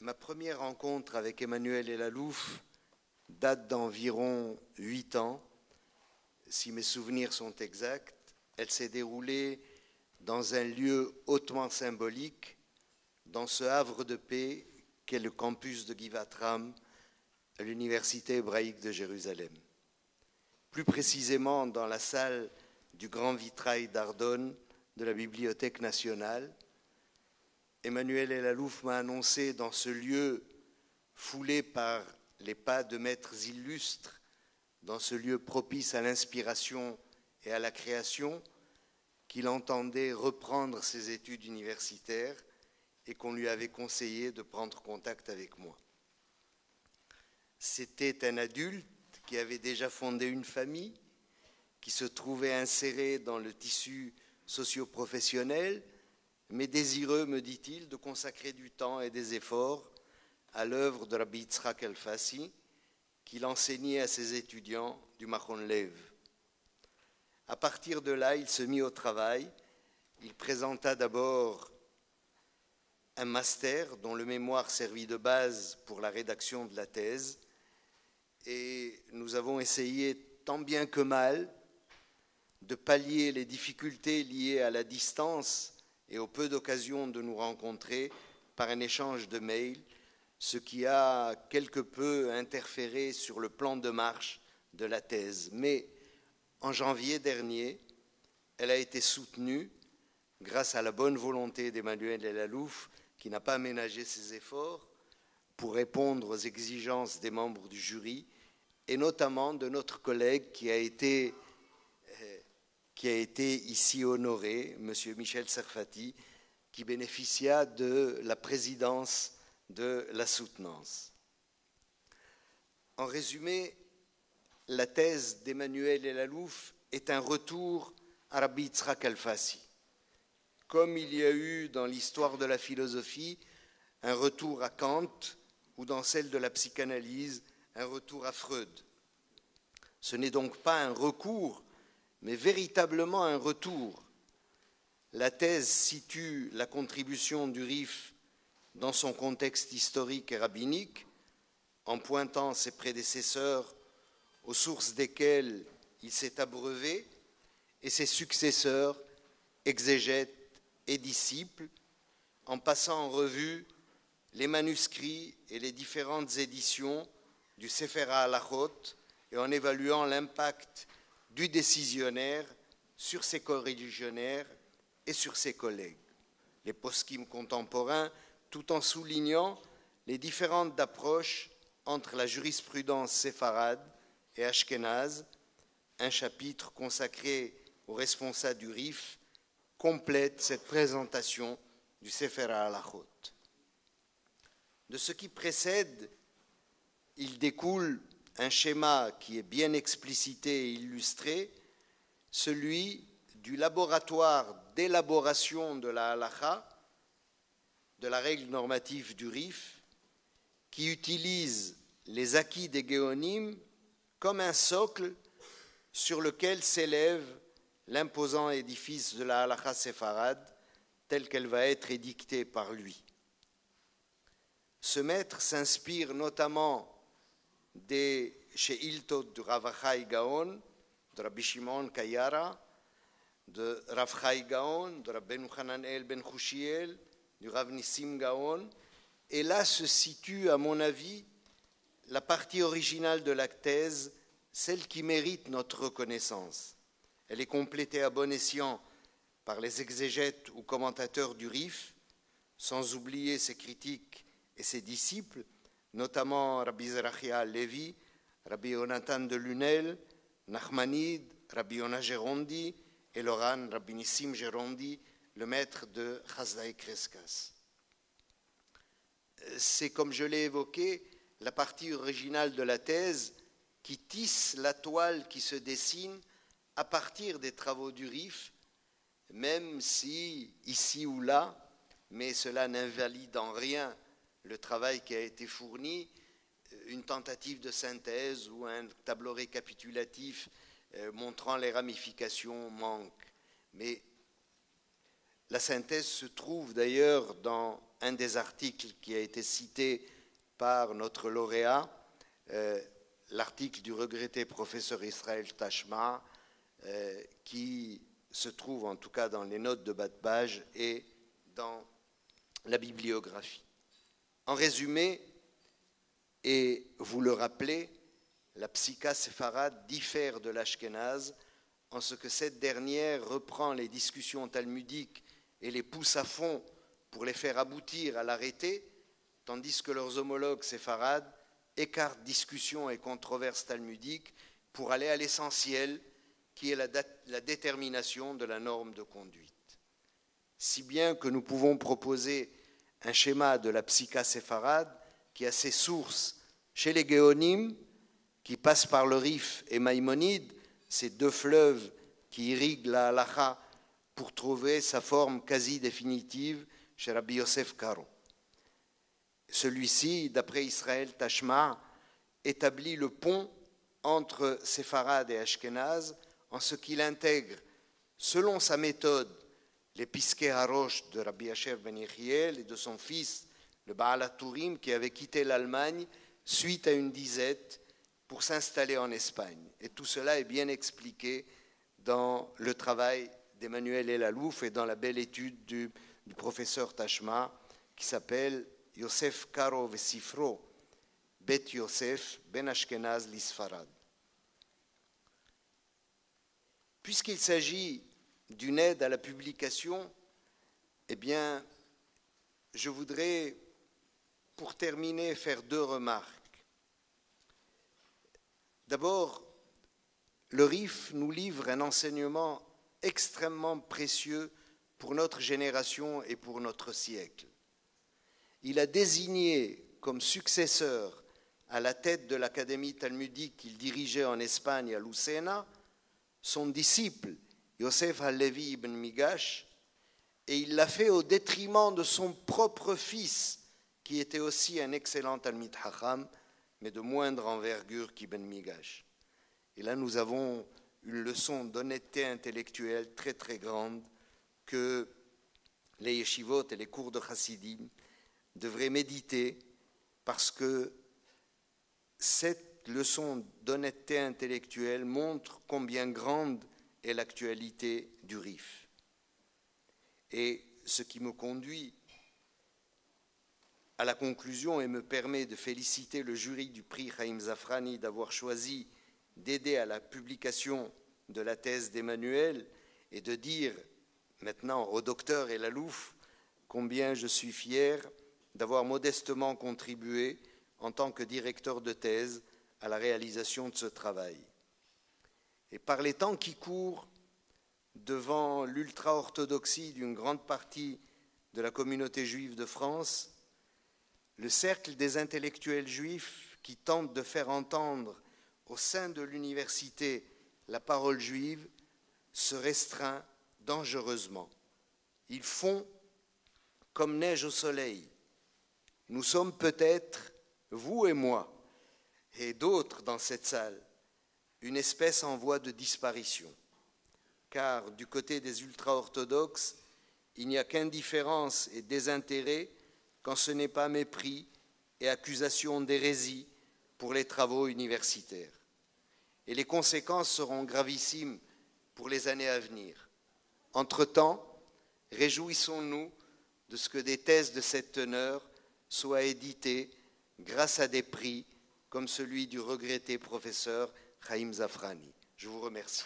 Ma première rencontre avec Emmanuel Elalouf date d'environ 8 ans. Si mes souvenirs sont exacts, elle s'est déroulée dans un lieu hautement symbolique, dans ce havre de paix qu'est le campus de Givat-Ram, à l'Université hébraïque de Jérusalem. Plus précisément dans la salle du grand vitrail d'Ardonne de la Bibliothèque nationale. Emmanuel Elalouf m'a annoncé dans ce lieu foulé par les pas de maîtres illustres, dans ce lieu propice à l'inspiration et à la création, qu'il entendait reprendre ses études universitaires et qu'on lui avait conseillé de prendre contact avec moi. C'était un adulte qui avait déjà fondé une famille, qui se trouvait inséré dans le tissu socio-professionnel, mais désireux, me dit-il, de consacrer du temps et des efforts à l'œuvre de Rabbi Yitzhak Alfasi, qu'il enseignait à ses étudiants du Machon Lev. À partir de là, il se mit au travail. Il présenta d'abord un master dont le mémoire servit de base pour la rédaction de la thèse, et nous avons essayé tant bien que mal de pallier les difficultés liées à la distance et au peu d'occasions de nous rencontrer par un échange de mails, ce qui a quelque peu interféré sur le plan de marche de la thèse. Mais en janvier dernier, elle a été soutenue grâce à la bonne volonté d'Emmanuel Elalouf, qui n'a pas ménagé ses efforts pour répondre aux exigences des membres du jury, et notamment de notre collègue qui a été ici honoré, M. Michel Serfati, qui bénéficia de la présidence de la soutenance. En résumé, la thèse d'Emmanuel Elalouf est un retour à Rabbi Yitzhak Alfasi. Comme il y a eu dans l'histoire de la philosophie un retour à Kant, ou dans celle de la psychanalyse, un retour à Freud. Ce n'est donc pas un recours, mais véritablement un retour. La thèse situe la contribution du RIF dans son contexte historique et rabbinique, en pointant ses prédécesseurs aux sources desquelles il s'est abreuvé, et ses successeurs, exégètes et disciples, en passant en revue les manuscrits et les différentes éditions du Sefer HaHalachot et en évaluant l'impact du décisionnaire sur ses corréligionnaires et sur ses collègues, les poskim contemporains, tout en soulignant les différentes approches entre la jurisprudence séfarade et ashkénaze. Un chapitre consacré aux responsables du RIF complète cette présentation du Sefer HaHalachot. De ce qui précède, il découle un schéma qui est bien explicité et illustré, celui du laboratoire d'élaboration de la halakha, de la règle normative du RIF, qui utilise les acquis des Géonim comme un socle sur lequel s'élève l'imposant édifice de la halakha séfarade, telle qu'elle va être édictée par lui. Ce maître s'inspire notamment des Sheiltot de Rav Chai Gaon, de Rabbi Shimon Kayara, de Rav Chai Gaon, de Rabbeinu Hananel ben Chushiel, du Rav Nissim Gaon. Et là se situe, à mon avis, la partie originale de la thèse, celle qui mérite notre reconnaissance. Elle est complétée à bon escient par les exégètes ou commentateurs du RIF, sans oublier ses critiques et ses disciples, notamment Rabbi Zerachia Levi, Rabbi Yonatan de Lunel, Nachmanide, Rabbi Yonah Gerondi et Loran, Rabbi Nissim Gerondi, le maître de Chasdaï Kreskas. C'est, comme je l'ai évoqué, la partie originale de la thèse qui tisse la toile qui se dessine à partir des travaux du RIF, même si, ici ou là, mais cela n'invalide en rien le travail qui a été fourni, une tentative de synthèse ou un tableau récapitulatif montrant les ramifications manque. Mais La synthèse se trouve d'ailleurs dans un des articles qui a été cité par notre lauréat, l'article du regretté professeur Israël Tashma, qui se trouve en tout cas dans les notes de bas de page et dans la bibliographie. En résumé, et vous le rappelez, la psycha séfarade diffère de l'ashkénaze en ce que cette dernière reprend les discussions talmudiques et les pousse à fond pour les faire aboutir à l'arrêté, tandis que leurs homologues séfarades écartent discussions et controverses talmudiques pour aller à l'essentiel, qui est la détermination de la norme de conduite. Si bien que nous pouvons proposer un schéma de la psycha séfarade qui a ses sources chez les Géonim, qui passent par le Rif et Maïmonide, ces deux fleuves qui irriguent la halacha pour trouver sa forme quasi définitive chez Rabbi Yosef Karo. Celui-ci, d'après Israël Tashma, établit le pont entre séfarade et ashkénaze en ce qu'il intègre, selon sa méthode, les Piskei Harosh de Rabbi Asher ben Yechiel et de son fils, le Baal HaTurim, qui avait quitté l'Allemagne suite à une disette pour s'installer en Espagne. Et tout cela est bien expliqué dans le travail d'Emmanuel Elalouf et dans la belle étude du professeur Tashma qui s'appelle Yosef Karo Vesifro, Bet Yosef Ben Ashkenaz Lisfarad. Puisqu'il s'agit d'une aide à la publication, eh bien, je voudrais, pour terminer, faire deux remarques. D'abord, le RIF nous livre un enseignement extrêmement précieux pour notre génération et pour notre siècle. Il a désigné comme successeur à la tête de l'académie talmudique qu'il dirigeait en Espagne à Lucena son disciple Yosef Halevi ibn Migash, et il l'a fait au détriment de son propre fils, qui était aussi un excellent Talmid Chacham, mais de moindre envergure qu'Ibn Migash. Et là, nous avons une leçon d'honnêteté intellectuelle très très grande que les yeshivot et les cours de chassidim devraient méditer, parce que cette leçon d'honnêteté intellectuelle montre combien grande est l'actualité du RIF. Et ce qui me conduit à la conclusion et me permet de féliciter le jury du prix Chaim Zafrani d'avoir choisi d'aider à la publication de la thèse d'Emmanuel et de dire maintenant au docteur Elalouf combien je suis fier d'avoir modestement contribué en tant que directeur de thèse à la réalisation de ce travail. Et par les temps qui courent, devant l'ultra-orthodoxie d'une grande partie de la communauté juive de France, le cercle des intellectuels juifs qui tentent de faire entendre au sein de l'université la parole juive se restreint dangereusement. Ils font comme neige au soleil. Nous sommes peut-être, vous et moi, et d'autres dans cette salle, une espèce en voie de disparition. Car du côté des ultra-orthodoxes, il n'y a qu'indifférence et désintérêt quand ce n'est pas mépris et accusation d'hérésie pour les travaux universitaires. Et les conséquences seront gravissimes pour les années à venir. Entre-temps, réjouissons-nous de ce que des thèses de cette teneur soient éditées grâce à des prix comme celui du regretté professeur Chaim Zafrani. Je vous remercie.